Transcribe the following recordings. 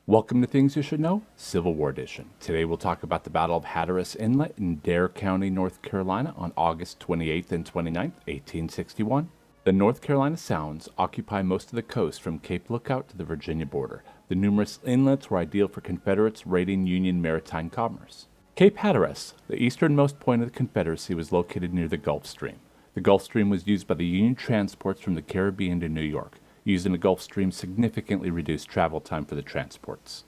Welcome to Things You Should Know, Civil War Edition. Today we'll talk about the Battle of Hattaras Inlet in Dare County, North Carolina on August 28th and 29th, 1861. The North Carolina Sounds occupy most of the coast from Cape Lookout to the Virginia border. The numerous inlets were ideal for Confederates raiding Union maritime commerce. Cape Hatteras, the easternmost point of the Confederacy, was located near the Gulf Stream. The Gulf Stream was used by the Union transports from the Caribbean to New York. Using the Gulf Stream significantly reduced travel time for the transports.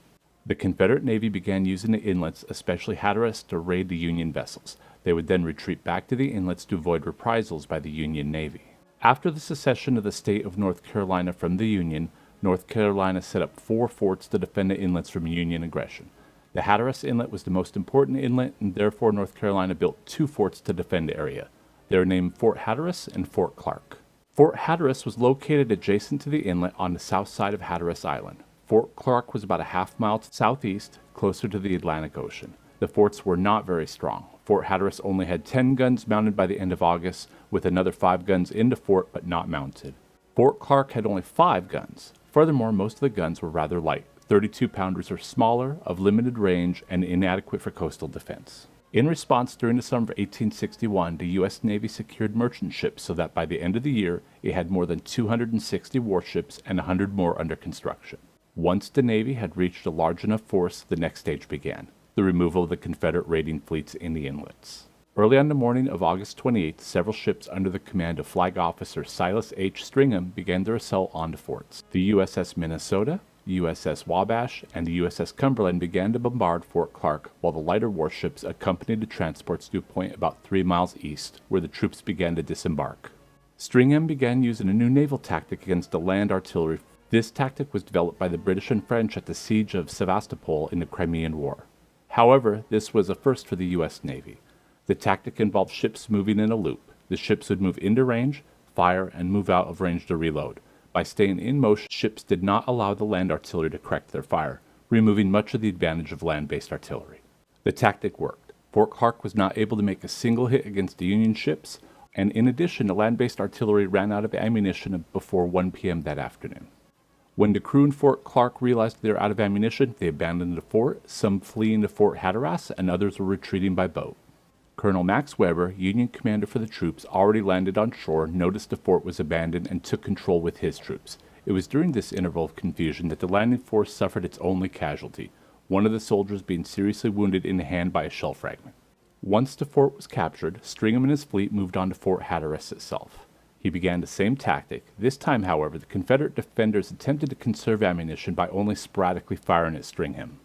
The Confederate Navy began using the inlets, especially Hatteras, to raid the Union vessels. They would then retreat back to the inlets to avoid reprisals by the Union Navy. After the secession of the state of North Carolina from the Union, North Carolina set up 4 forts to defend the inlets from Union aggression. The Hatteras Inlet was the most important inlet, and therefore North Carolina built 2 forts to defend the area. They were named Fort Hatteras and Fort Clark. Fort Hatteras was located adjacent to the inlet on the south side of Hatteras Island. Fort Clark was about a half-mile southeast, closer to the Atlantic Ocean. The forts were not very strong. Fort Hatteras only had 10 guns mounted by the end of August, with another 5 guns in the fort but not mounted. Fort Clark had only 5 guns. Furthermore, most of the guns were rather light. 32-pounders or smaller, of limited range, and inadequate for coastal defense. In response, during the summer of 1861, the U.S. Navy secured merchant ships so that by the end of the year, it had more than 260 warships and 100 more under construction. Once the Navy had reached a large enough force, the next stage began, the removal of the Confederate raiding fleets in the inlets. Early on the morning of August 28th, several ships under the command of Flag Officer Silas H. Stringham began their assault on the forts. The USS Minnesota, USS Wabash, and the USS Cumberland began to bombard Fort Clark, while the lighter warships accompanied the transports to a point about 3 miles east, where the troops began to disembark. Stringham began using a new naval tactic against the land artillery. This tactic was developed by the British and French at the siege of Sevastopol in the Crimean War. However, this was a first for the U.S. Navy. The tactic involved ships moving in a loop. The ships would move into range, fire, and move out of range to reload. By staying in motion, ships did not allow the land artillery to correct their fire, removing much of the advantage of land-based artillery. The tactic worked. Fort Clark was not able to make a single hit against the Union ships, and in addition, the land-based artillery ran out of ammunition before 1 p.m. that afternoon. When the crew in Fort Clark realized they were out of ammunition, they abandoned the fort, some fleeing to Fort Hatteras, and others were retreating by boat. Colonel Max Weber, Union commander for the troops, already landed on shore, noticed the fort was abandoned, and took control with his troops. It was during this interval of confusion that the landing force suffered its only casualty, one of the soldiers being seriously wounded in the hand by a shell fragment. Once the fort was captured, Stringham and his fleet moved on to Fort Hatteras itself. He began the same tactic. This time, however, the Confederate defenders attempted to conserve ammunition by only sporadically firing at Stringham.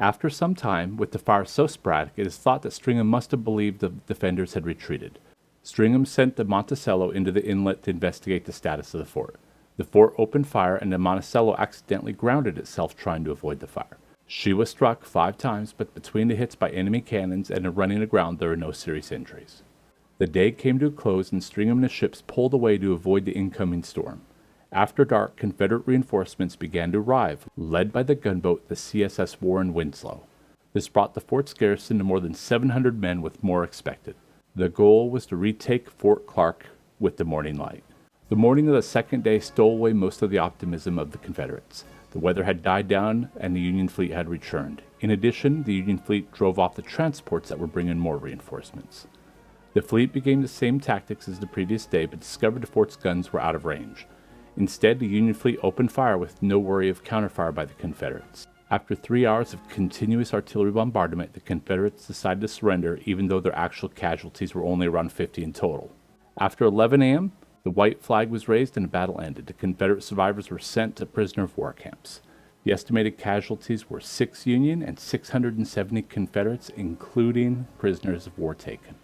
After some time, with the fire so sporadic, it is thought that Stringham must have believed the defenders had retreated. Stringham sent the Monticello into the inlet to investigate the status of the fort. The fort opened fire, and the Monticello accidentally grounded itself trying to avoid the fire. She was struck 5 times, but between the hits by enemy cannons and the running aground, there were no serious injuries. The day came to a close, and Stringham and his ships pulled away to avoid the incoming storm. After dark, Confederate reinforcements began to arrive, led by the gunboat, the CSS Warren Winslow. This brought the fort's garrison to more than 700 men, with more expected. The goal was to retake Fort Clark with the morning light. The morning of the second day stole away most of the optimism of the Confederates. The weather had died down, and the Union fleet had returned. In addition, the Union fleet drove off the transports that were bringing more reinforcements. The fleet began the same tactics as the previous day, but discovered the fort's guns were out of range. Instead, the Union fleet opened fire with no worry of counterfire by the Confederates. After 3 hours of continuous artillery bombardment, the Confederates decided to surrender, even though their actual casualties were only around 50 in total. After 11 a.m., the white flag was raised and the battle ended. The Confederate survivors were sent to prisoner of war camps. The estimated casualties were 6 Union and 670 Confederates, including prisoners of war taken.